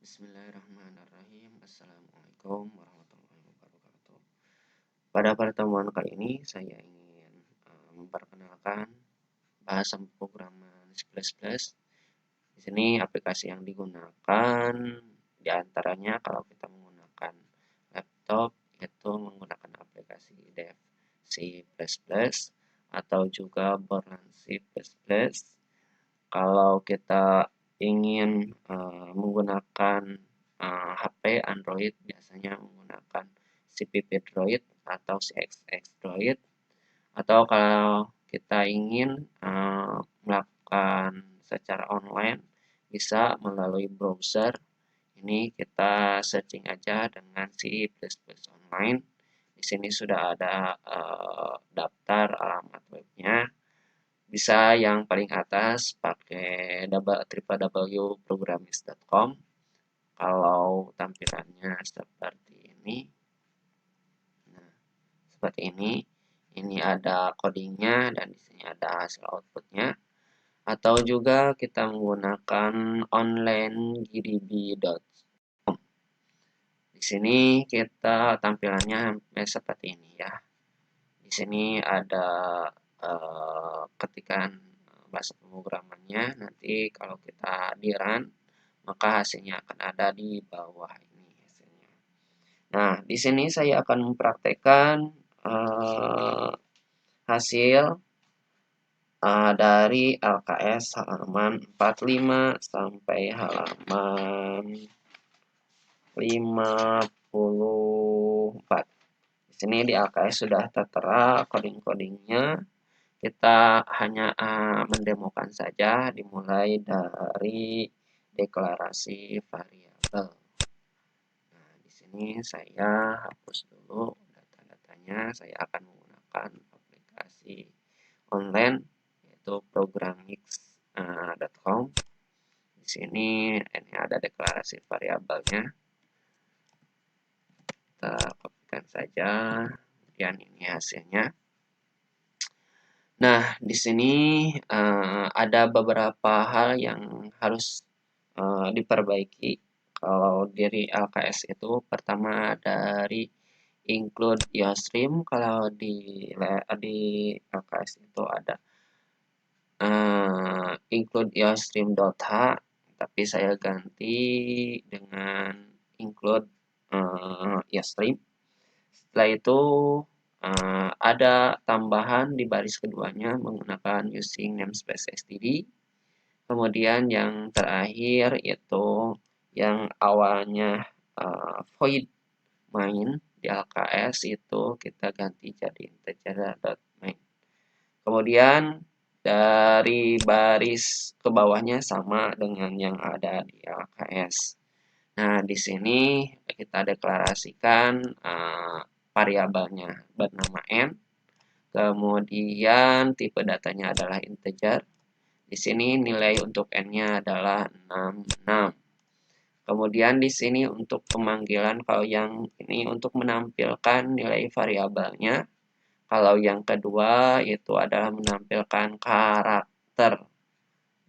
Bismillahirrahmanirrahim. Assalamualaikum warahmatullahi wabarakatuh. Pada pertemuan kali ini saya ingin memperkenalkan bahasa pemrograman C++. Di sini aplikasi yang digunakan diantaranya kalau kita menggunakan laptop itu menggunakan aplikasi dev C++ atau juga Borland C++. Kalau kita ingin menggunakan HP Android biasanya menggunakan CPP Droid atau CXX Droid, atau kalau kita ingin melakukan secara online bisa melalui browser. Ini kita searching aja dengan C++ online. Di sini sudah ada daftar alamat webnya. Bisa yang paling atas pakai www.programmis.com. Kalau tampilannya seperti ini. Nah, seperti ini. Ini ada codingnya dan di sini ada hasil outputnya. Atau juga kita menggunakan onlinegdb.com. Di sini kita tampilannya seperti ini ya. Di sini ada ketikan bahasa pemrogramannya. Nanti kalau kita di run, maka hasilnya akan ada di bawah ini hasilnya. Nah, di sini saya akan mempraktekkan hasil dari LKS halaman 45 sampai halaman 54. Di sini di LKS sudah tertera coding-codingnya. Kita hanya mendemokan saja, dimulai dari deklarasi variabel. Nah, di sini saya hapus dulu data-datanya. Saya akan menggunakan aplikasi online yaitu programmix.com. Di sini ini ada deklarasi variabelnya. Kita kopikan saja. Kemudian ini hasilnya. Nah, di sini ada beberapa hal yang harus diperbaiki kalau dari LKS itu. Pertama dari include iostream. Kalau di LKS itu ada include iostream.h, tapi saya ganti dengan include iostream. Setelah itu ada tambahan di baris keduanya menggunakan using namespace std. Kemudian yang terakhir itu yang awalnya void main di LKS itu kita ganti jadi integer.main. Kemudian dari baris ke bawahnya sama dengan yang ada di LKS. Nah, di sini kita deklarasikan variabelnya bernama n. Kemudian tipe datanya adalah integer. Di sini nilai untuk n-nya adalah 66. Kemudian di sini untuk pemanggilan, kalau yang ini untuk menampilkan nilai variabelnya. Kalau yang kedua itu adalah menampilkan karakter.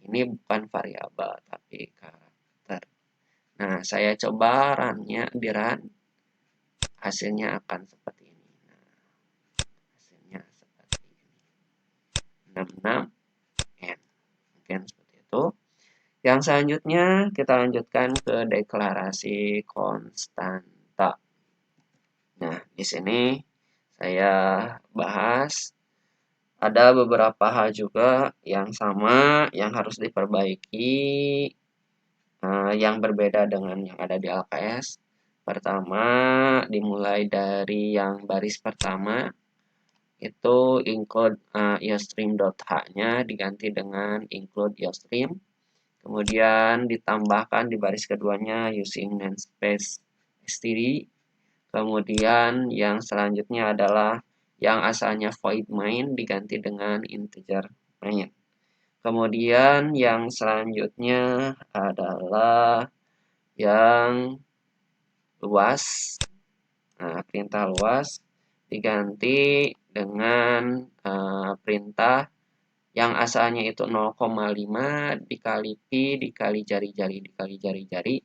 Ini bukan variabel tapi karakter. Nah, saya coba run-nya di run. Hasilnya akan seperti ini. Nah, hasilnya seperti ini. 66N. Mungkin seperti itu. Yang selanjutnya kita lanjutkan ke deklarasi konstanta. Nah, di sini saya bahas ada beberapa hal juga yang sama yang harus diperbaiki yang berbeda dengan yang ada di LKS. Pertama, dimulai dari yang baris pertama itu include iostream.h-nya diganti dengan include iostream. Kemudian ditambahkan di baris keduanya using namespace std. Kemudian yang selanjutnya adalah yang asalnya void main diganti dengan integer main. Kemudian yang selanjutnya adalah yang luas. Nah, perintah luas diganti dengan perintah yang asalnya itu 0,5 dikali pi dikali jari-jari dikali jari-jari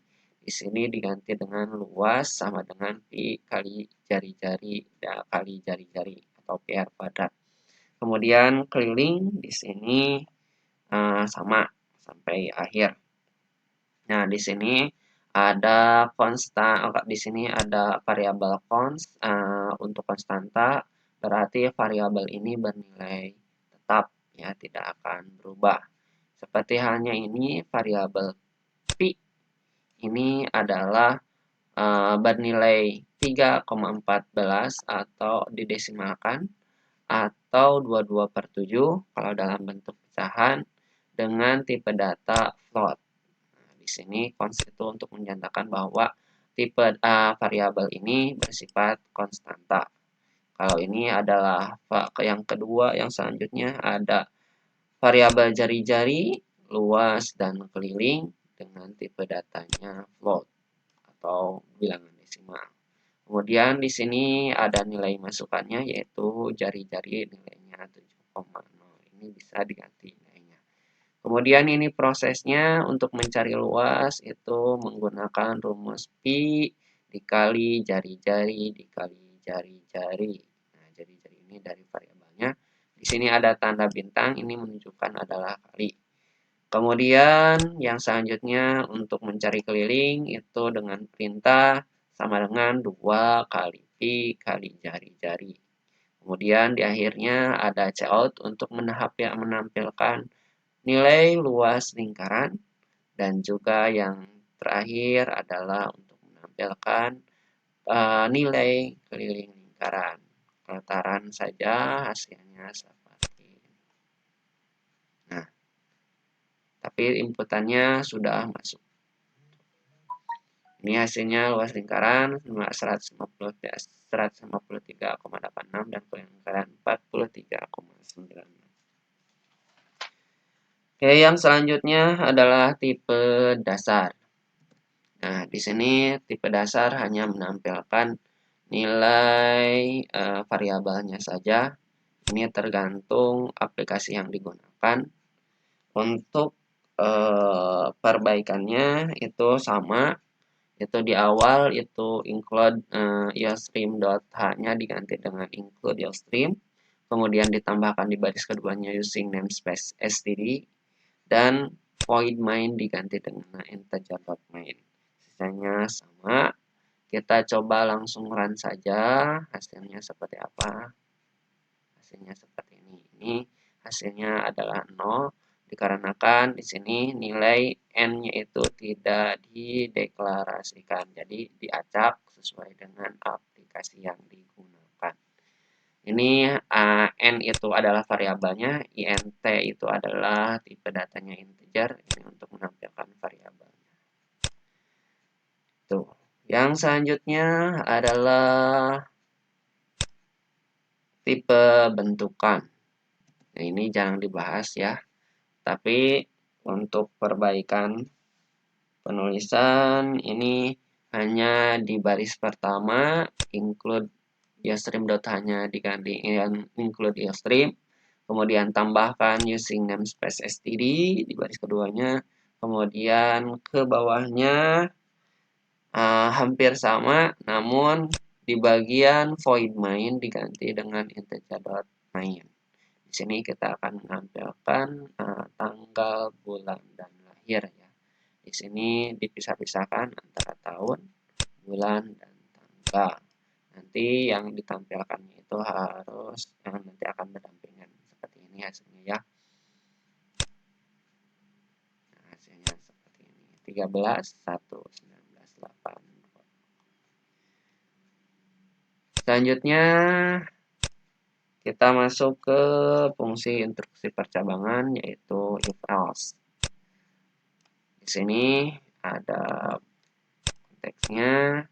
Di sini diganti dengan luas sama dengan pi kali jari-jari kali jari-jari atau pi r kuadrat. Kemudian keliling di sini sama sampai akhir. Nah, di sini ada konstan, di sini ada variabel untuk konstanta, berarti variabel ini bernilai tetap ya, tidak akan berubah. Seperti halnya ini variabel pi ini adalah bernilai 3,14 atau didesimalkan atau 22/7 kalau dalam bentuk pecahan dengan tipe data float. Nah, di sini const itu untuk menyatakan bahwa tipe variabel ini bersifat konstanta. Kalau ini adalah yang kedua, yang selanjutnya ada variabel jari-jari, luas, dan keliling dengan tipe datanya float atau bilangan desimal. Kemudian di sini ada nilai masukannya yaitu jari-jari nilainya 7,0. Ini bisa diganti nilainya. Kemudian ini prosesnya untuk mencari luas itu menggunakan rumus pi dikali jari-jari dikali jari-jari. Nah, jari-jari ini dari variabelnya. Di sini ada tanda bintang, ini menunjukkan adalah kali. Kemudian yang selanjutnya untuk mencari keliling itu dengan perintah sama dengan 2 kali pi kali jari-jari. Kemudian di akhirnya ada cout untuk menampilkan nilai luas lingkaran, dan juga yang terakhir adalah untuk menampilkan nilai keliling lingkaran. Kelentaran saja hasilnya seperti ini. Nah, tapi inputannya sudah masuk. Ini hasilnya luas lingkaran 153,86 dan keliling lingkaran 43,96. Oke, yang selanjutnya adalah tipe dasar. Nah, di sini tipe dasar hanya menampilkan nilai variabelnya saja. Ini tergantung aplikasi yang digunakan. Untuk perbaikannya itu sama. Itu di awal itu include iostream.h-nya diganti dengan include iostream. Kemudian ditambahkan di baris keduanya using namespace std. Dan void main diganti dengan integer.main. Sisanya sama. Kita coba langsung run saja. Hasilnya seperti apa? Hasilnya seperti ini. Ini hasilnya adalah 0 dikarenakan di sini nilai n-nya itu tidak dideklarasikan. Jadi diacak sesuai dengan aplikasi yang digunakan. Ini n itu adalah variabelnya, int itu adalah tipe datanya integer, ini untuk menampilkan variabelnya. Tuh. Yang selanjutnya adalah tipe bentukan. Nah, ini jarang dibahas ya. Tapi untuk perbaikan penulisan ini hanya di baris pertama include iostream.h-nya diganti include iostream, kemudian tambahkan using namespace std di baris keduanya, kemudian ke bawahnya hampir sama, namun di bagian void main diganti dengan integer.main. Di sini kita akan menampilkan tanggal, bulan, dan lahir ya. Di sini dipisah-pisahkan antara tahun, bulan, dan tanggal. Nanti yang ditampilkannya itu harus yang nanti akan berdampingan seperti ini hasilnya ya. Nah, hasilnya seperti ini. 13, 1, 19, 8. Selanjutnya kita masuk ke fungsi instruksi percabangan yaitu if else. Di sini ada konteksnya.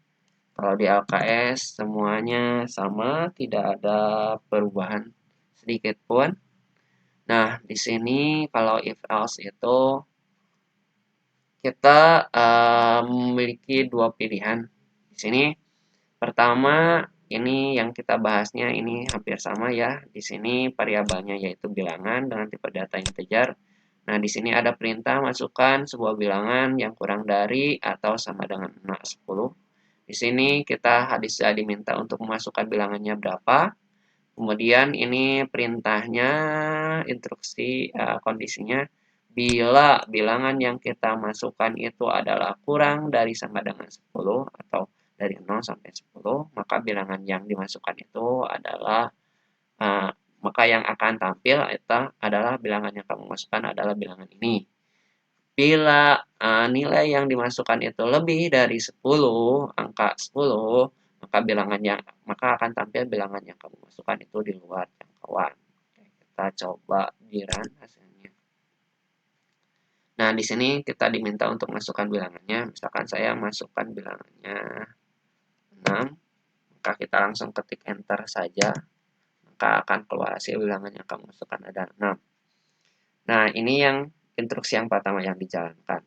Kalau di LKS semuanya sama, tidak ada perubahan sedikit pun. Nah, di sini kalau if else itu kita memiliki dua pilihan. Di sini pertama ini yang kita bahasnya ini hampir sama ya. Di sini variabelnya yaitu bilangan dengan tipe data integer. Nah, di sini ada perintah masukkan sebuah bilangan yang kurang dari atau sama dengan 10. Di sini kita bisa diminta untuk memasukkan bilangannya berapa. Kemudian ini perintahnya, instruksi kondisinya, bila bilangan yang kita masukkan itu adalah kurang dari sama dengan 10 atau dari 0 sampai 10, maka bilangan yang dimasukkan itu adalah uh, maka yang akan tampil itu adalah bilangan yang kamu masukkan adalah bilangan ini. Bila nilai yang dimasukkan itu lebih dari 10, angka 10, maka akan tampil bilangan yang kamu masukkan itu di luar jangkauan. Kita coba run hasilnya. Nah, di sini kita diminta untuk masukkan bilangannya. Misalkan saya masukkan bilangannya 6, maka kita langsung ketik enter saja. Maka akan keluar hasil bilangan yang kamu masukkan ada 6. Nah, ini yang instruksi yang pertama yang dijalankan.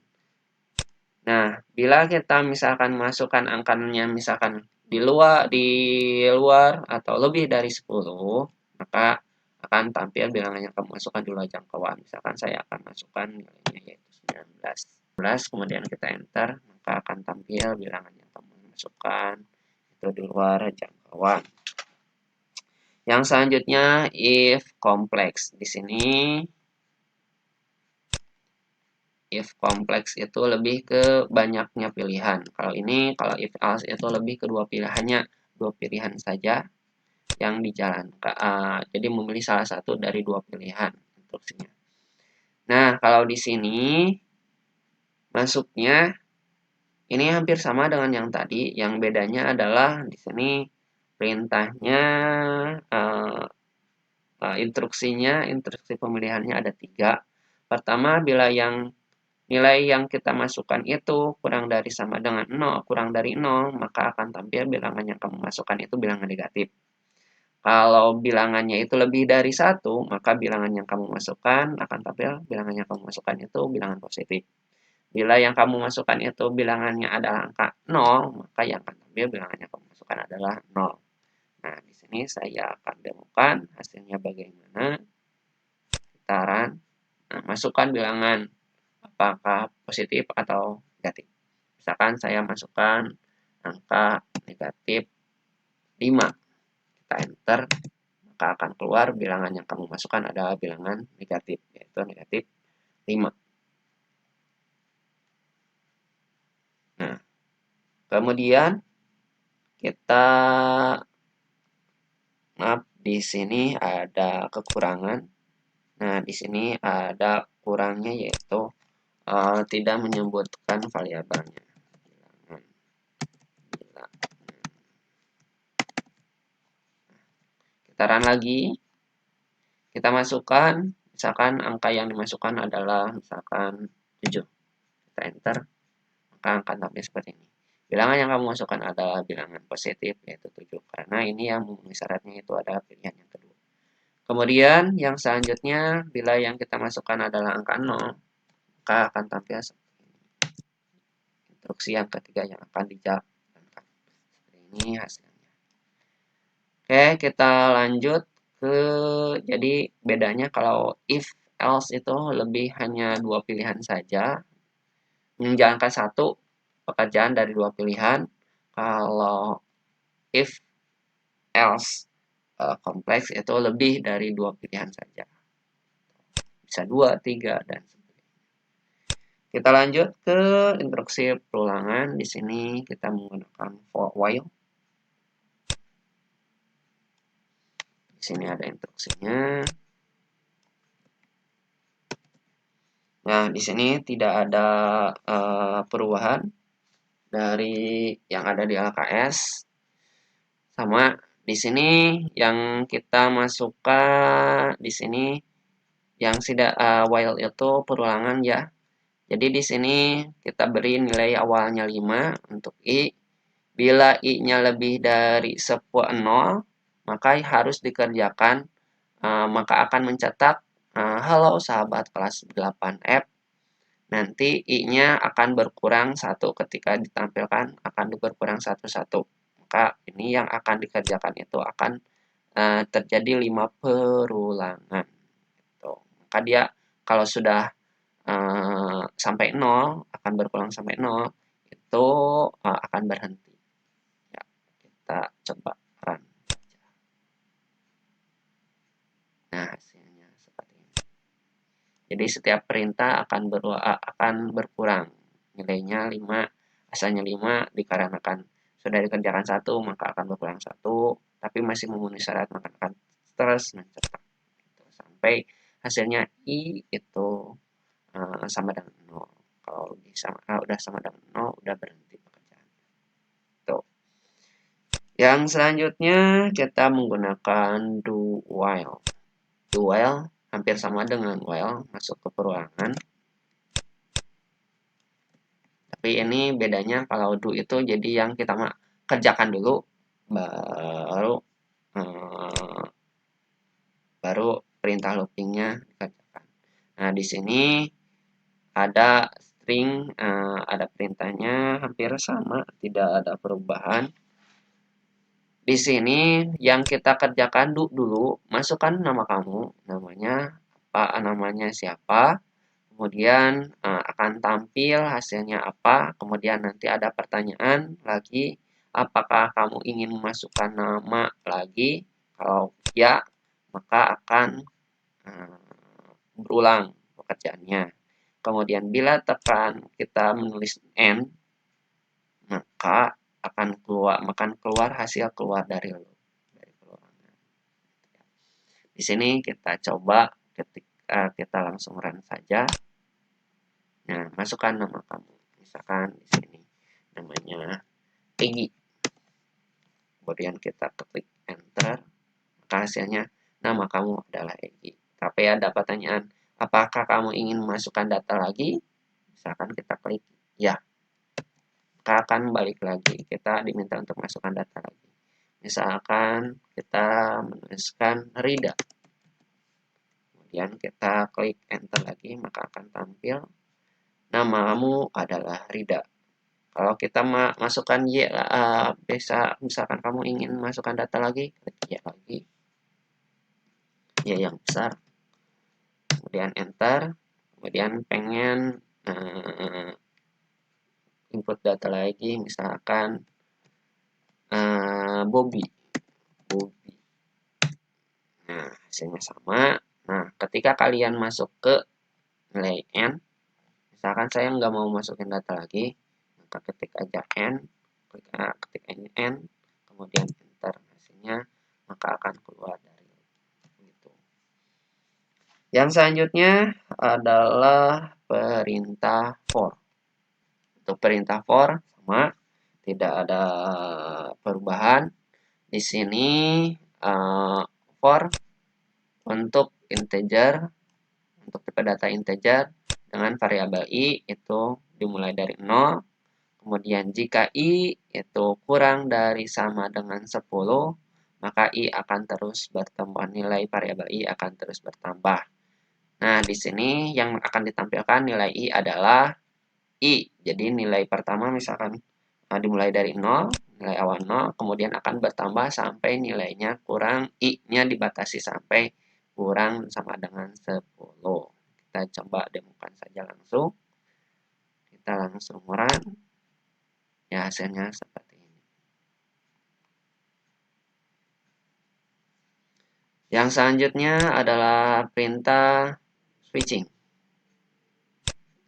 Nah, bila kita misalkan masukkan angkanya misalkan di luar atau lebih dari 10, maka akan tampil bilangan yang kamu masukkan di luar jangkauan. Misalkan saya akan masukkan nilainya yaitu 19. Kemudian kita enter, maka akan tampil bilangan yang kamu masukkan itu di luar jangkauan. Yang selanjutnya if kompleks. Di sini if kompleks itu lebih ke banyaknya pilihan. Kalau if else itu lebih ke dua pilihannya, dua pilihan saja yang dijalankan. Jadi memilih salah satu dari dua pilihan instruksinya. Nah, kalau di sini masuknya ini hampir sama dengan yang tadi. Yang bedanya adalah di sini perintahnya, instruksi pemilihannya ada 3. Pertama, bila nilai yang kita masukkan itu kurang dari sama dengan 0, kurang dari 0, maka akan tampil bilangan yang kamu masukkan itu bilangan negatif. Kalau bilangannya itu lebih dari 1, maka bilangan yang kamu masukkan akan tampil bilangan yang kamu masukkan itu bilangan positif. Bila yang kamu masukkan itu bilangannya adalah angka 0, maka yang akan tampil bilangan yang kamu masukkan adalah 0. Nah, di sini saya akan demokan hasilnya bagaimana. Kita run. Nah, masukkan bilangan apakah positif atau negatif. Misalkan saya masukkan angka negatif 5. Kita enter, maka akan keluar bilangan yang kamu masukkan adalah bilangan negatif, yaitu negatif 5. Nah, kemudian kita, maaf, di sini ada kekurangan. Nah, di sini ada kurangnya yaitu tidak menyebutkan variabelnya. Kita run lagi. Kita masukkan, misalkan angka yang dimasukkan adalah misalkan 7. Kita enter, maka akan tampil seperti ini. Bilangan yang kamu masukkan adalah bilangan positif, yaitu 7. Karena ini yang memenuhi syaratnya itu adalah pilihan yang kedua. Kemudian, yang selanjutnya, bila yang kita masukkan adalah angka 0, maka akan tampil seperti ini. Instruksi yang ketiga yang akan dijalankan. Seperti ini hasilnya. Oke, kita lanjut ke, jadi bedanya kalau if else itu lebih hanya dua pilihan saja, menjalankan satu pekerjaan dari dua pilihan. Kalau if else kompleks itu lebih dari dua pilihan saja, bisa 2, 3, dan sebagainya. Kita lanjut ke instruksi perulangan. Di sini kita menggunakan for while. Di sini ada instruksinya. Nah, di sini tidak ada perubahan dari yang ada di LKS. Sama di sini yang kita masukkan di sini yang tidak while itu perulangan ya. Jadi di sini kita beri nilai awalnya 5 untuk i. Bila i-nya lebih dari 0, maka harus dikerjakan, maka akan mencetak halo sahabat kelas 8F. Nanti i-nya akan berkurang 1 ketika ditampilkan, akan berkurang 1, 1. Maka ini yang akan dikerjakan itu akan terjadi 5 perulangan. Gitu. Maka dia kalau sudah sampai 0, akan berpulang sampai 0, itu akan berhenti. Ya, kita coba run. Nah, hasilnya seperti ini. Jadi setiap perintah akan berkurang. Nilainya 5, asalnya 5 dikarenakan sudah dikerjakan 1, maka akan berkurang 1, tapi masih memenuhi syarat maka akan terus mencetak. Sampai hasilnya I itu sama dengan 0. Kalau udah sama dengan 0, udah berhenti pekerjaan. Tuh. Yang selanjutnya kita menggunakan do while. Do while hampir sama dengan while, masuk ke perulangan. Tapi ini bedanya kalau do itu jadi yang kita kerjakan dulu, baru perintah loopingnya dikerjakan. Nah, di sini ada string, ada perintahnya hampir sama, tidak ada perubahan. Di sini yang kita kerjakan dulu, masukkan nama kamu, namanya apa, namanya siapa, kemudian akan tampil hasilnya apa, kemudian nanti ada pertanyaan lagi, apakah kamu ingin memasukkan nama lagi, kalau ya, maka akan berulang pekerjaannya. Kemudian bila kita menulis N, maka akan keluar hasil keluar dari perulangan. Di sini kita coba kita langsung run saja. Nah, masukkan nama kamu. Misalkan di sini namanya Egi. Kemudian kita klik enter, maka hasilnya nama kamu adalah Egi. Tapi ada pertanyaan, apakah kamu ingin memasukkan data lagi? Misalkan kita klik ya. Maka akan balik lagi, kita diminta untuk masukkan data lagi. Misalkan kita menuliskan Rida, kemudian kita klik enter lagi, maka akan tampil namamu adalah Rida. Kalau kita masukkan Y, misalkan kamu ingin masukkan data lagi, klik Y lagi, Y yang besar, kemudian enter, kemudian pengen input data lagi, misalkan Bobby. Nah, hasilnya sama. Nah, ketika kalian masuk ke nilai N, misalkan saya nggak mau masukin data lagi, maka ketik aja N, ketik N, kemudian enter hasilnya, maka akan keluar dari itu. Yang selanjutnya adalah perintah for. Untuk perintah for sama, tidak ada perubahan. Di sini for untuk integer, untuk tipe data integer dengan variabel i itu dimulai dari 0. Kemudian jika i itu kurang dari sama dengan 10, maka i akan terus bertambah, nilai variabel i akan terus bertambah. Nah, di sini yang akan ditampilkan nilai i adalah i. Jadi nilai pertama misalkan dimulai dari 0, nilai awal 0, kemudian akan bertambah sampai nilainya kurang, i-nya dibatasi sampai kurang sama dengan 10. Kita coba demokan saja langsung. Kita langsung run. Ya, hasilnya seperti ini. Yang selanjutnya adalah perintah switching.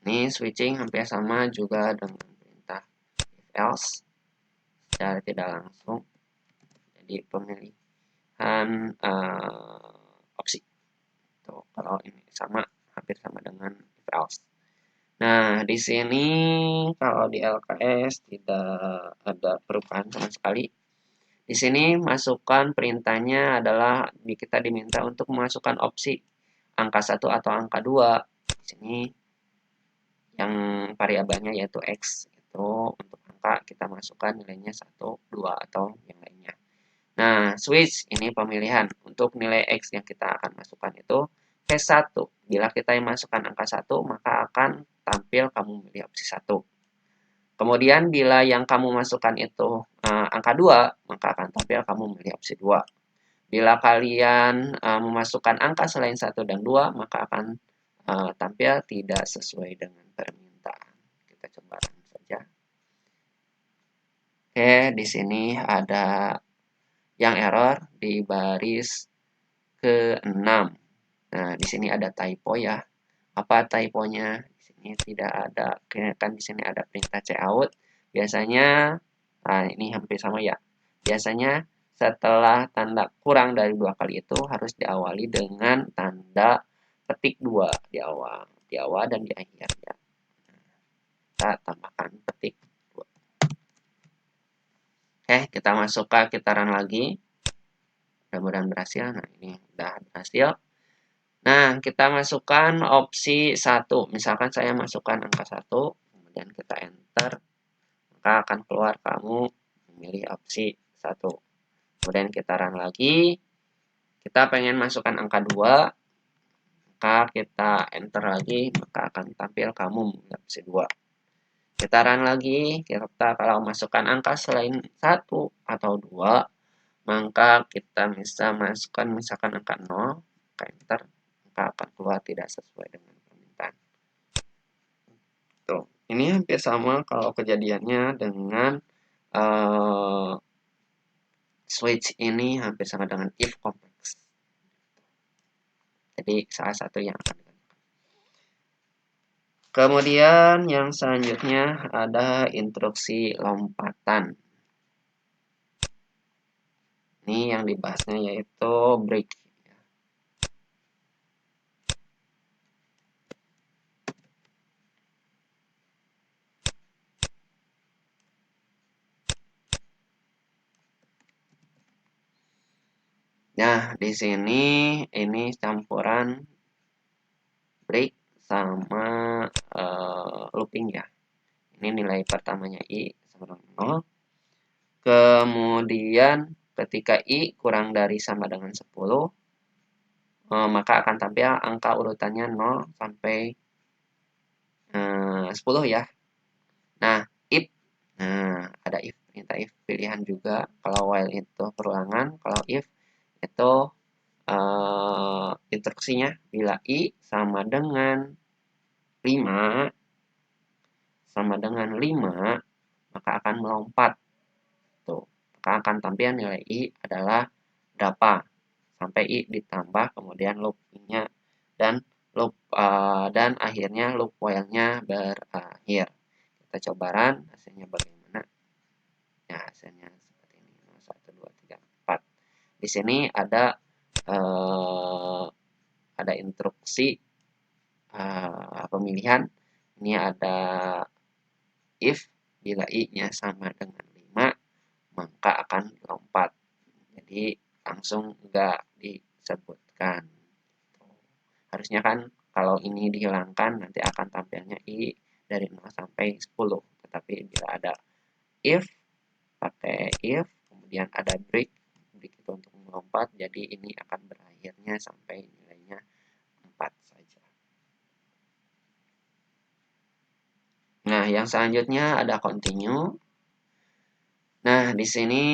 Ini switching hampir sama juga dengan perintah if else. Secara tidak langsung. Jadi pemilihan opsi. Tuh, kalau ini sama, hampir sama dengan if else. Nah, di sini kalau di LKS tidak ada perubahan sama sekali. Di sini masukkan perintahnya adalah kita diminta untuk memasukkan opsi angka 1 atau angka 2. Di sini yang variabelnya yaitu X. Itu untuk angka kita masukkan nilainya 1, 2 atau yang lainnya. Nah, switch ini pemilihan. Untuk nilai X yang kita akan masukkan itu case 1. Bila kita yang masukkan angka 1, maka akan tampil kamu memilih opsi 1. Kemudian bila yang kamu masukkan itu angka 2, maka akan tampil kamu memilih opsi 2. Bila kalian memasukkan angka selain 1 dan 2, maka akan tampil tidak sesuai dengan permintaan. Kita coba run saja. Oke, di sini ada yang error di baris ke-6. Nah, di sini ada typo ya. Apa typonya? Di sini tidak ada, kan di sini ada perintah cout. Biasanya, nah ini hampir sama ya. Biasanya setelah tanda kurang dari 2 kali itu harus diawali dengan tanda petik 2 di awal dan di akhir ya. Kita tambahkan petik 2. Oke, kita masukkan, kita run lagi. Mudah-mudahan berhasil. Nah, ini udah berhasil. Nah, kita masukkan opsi 1. Misalkan saya masukkan angka 1, kemudian kita enter, maka akan keluar kamu memilih opsi 1. Kemudian kita run lagi. Kita pengen masukkan angka 2, maka kita enter lagi, maka akan tampil kamu memilih opsi 2. Kita run lagi, kita kalau masukkan angka selain 1 atau 2, maka kita bisa masukkan misalkan angka 0, maka enter, maka akan keluar tidak sesuai dengan permintaan. Tuh, ini hampir sama kalau kejadiannya dengan switch ini hampir sama dengan if complex. Jadi salah satu yang akan dilakukan. Kemudian yang selanjutnya ada instruksi lompatan. Ini yang dibahasnya yaitu break. Nah, di sini ini campuran break sama looping ya. Ini nilai pertamanya I sama dengan 0. Kemudian ketika I kurang dari sama dengan 10, maka akan tampil angka urutannya 0 sampai 10 ya. Nah, if, ada if, perintah if pilihan juga. Kalau while itu perulangan, kalau if itu instruksinya bila I sama dengan 5 maka akan melompat. Tuh, maka akan tampil nilai I adalah berapa sampai I ditambah kemudian loop-nya dan dan akhirnya loop while-nya berakhir. Kita coba run, hasilnya bagaimana? Ya, hasilnya seperti ini. 1 2 3 4. Di sini ada instruksi pemilihan. Ini ada if bila I-nya sama dengan 5 maka akan lompat. Jadi langsung enggak disebutkan. Harusnya kan kalau ini dihilangkan nanti akan tampilnya I dari 0 sampai 10. Tetapi bila ada if, pakai if, kemudian ada break itu untuk melompat, jadi ini akan berakhirnya sampai nilainya 4 saja. Nah, yang selanjutnya ada continue. Nah, di sini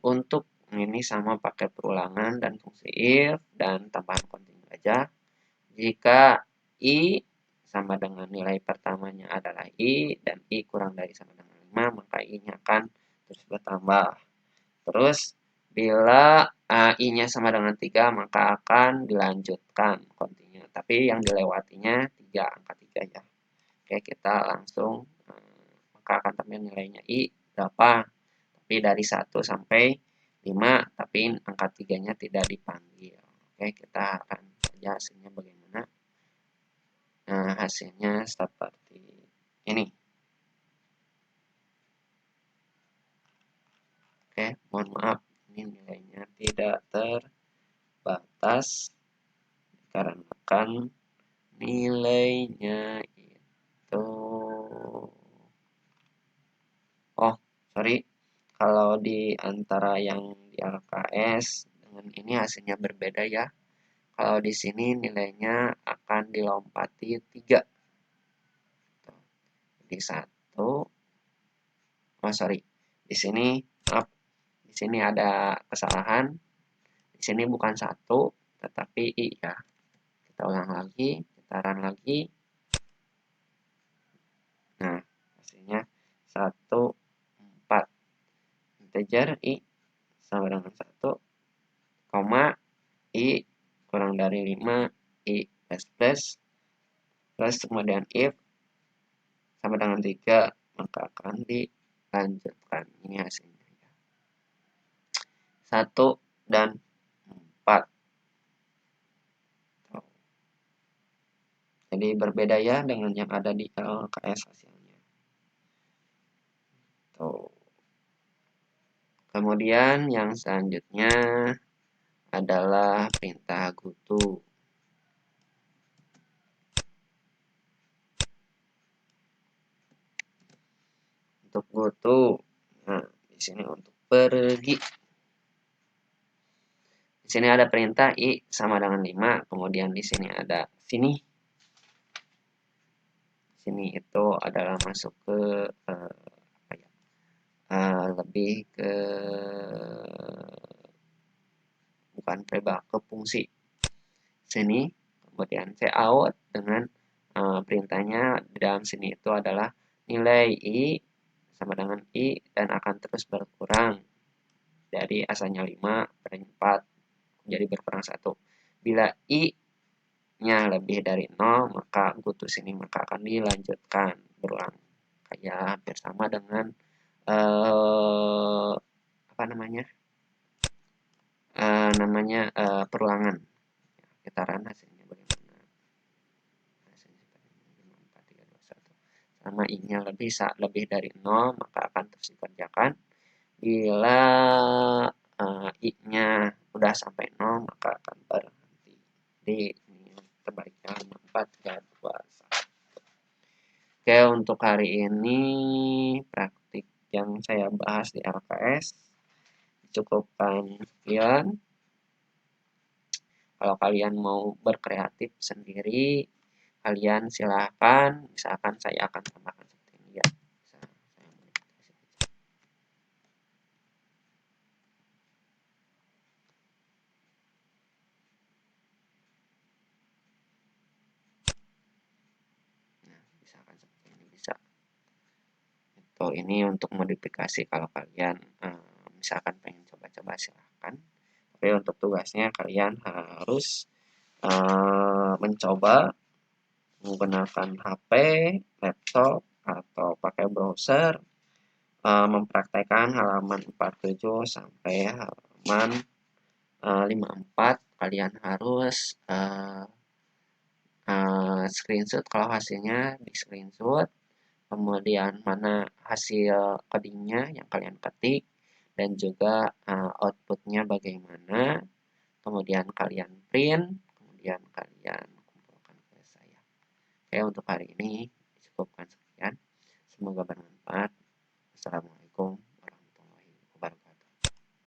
untuk ini sama pakai perulangan dan fungsi if dan tambahan continue aja. Jika I sama dengan nilai pertamanya adalah I dan I kurang dari sama dengan 5, maka I-nya akan terus bertambah. Terus bila I-nya sama dengan 3, maka akan dilanjutkan continue. Tapi yang dilewatinya 3, angka 3 ya. Oke, kita langsung maka akan tampil nilainya I berapa. Tapi dari 1 sampai 5, tapi angka 3-nya tidak dipanggil. Oke, kita akan saja hasilnya bagaimana. Nah, hasilnya seperti ini. Oke, mohon maaf, ini nilainya tidak terbatas dikarenakan nilainya itu, oh sorry, kalau di antara yang di LKS dengan ini hasilnya berbeda ya. Kalau di sini nilainya akan dilompati 3. Di 1. Oh sorry. Di sini maaf. Di sini ada kesalahan. Di sini bukan 1 tetapi I ya. Kita ulang lagi, kita putaran lagi. Nah, hasilnya 1, 4. Integer I sama dengan 1, koma, I kurang dari 5, I plus kemudian if sama dengan 3, maka akan dilanjutkan. Ini hasilnya. 1 dan 4. Jadi berbeda ya dengan yang ada di LKS hasilnya. Tuh. Kemudian yang selanjutnya adalah perintah goto. Untuk goto, nah di sini untuk pergi. Di sini ada perintah I sama dengan 5, kemudian di sini ada sini. Sini itu adalah masuk ke apa ya? Lebih ke bukan variabel, ke fungsi. Sini, kemudian cout dengan perintahnya di dalam sini itu adalah nilai I sama dengan I dan akan terus berkurang dari asalnya 5 pada 4 jadi berkurang 1. Bila I-nya lebih dari 0, maka goto sini maka akan dilanjutkan berulang. Kayak hampir sama dengan apa namanya? Perulangan. Getaran hasilnya bagaimana? Hasilnya 4, 3, 2, 1. Sama I-nya lebih dari 0, maka akan terus dikerjakan. Bila I-nya udah sampai 0, maka akan berhenti. Jadi ini terbaliknya 4, 3, 2, 1. Oke, untuk hari ini praktik yang saya bahas di LKS cukupkan sekian. Kalau kalian mau berkreatif sendiri, kalian silahkan. Misalkan saya akan tambahkan seperti ini ya. Nah, misalkan seperti ini bisa. Itu ini untuk modifikasi kalau kalian misalkan pengen coba-coba silahkan. Tapi untuk tugasnya kalian harus mencoba menggunakan HP, laptop, atau pakai browser, mempraktekkan halaman 47 sampai halaman 54. Kalian harus screenshot kalau hasilnya di screenshot, kemudian mana hasil codingnya yang kalian ketik, dan juga outputnya bagaimana, kemudian kalian print, kemudian kalian kumpulkan ke saya. Oke, untuk hari ini cukupkan sekian. Semoga bermanfaat.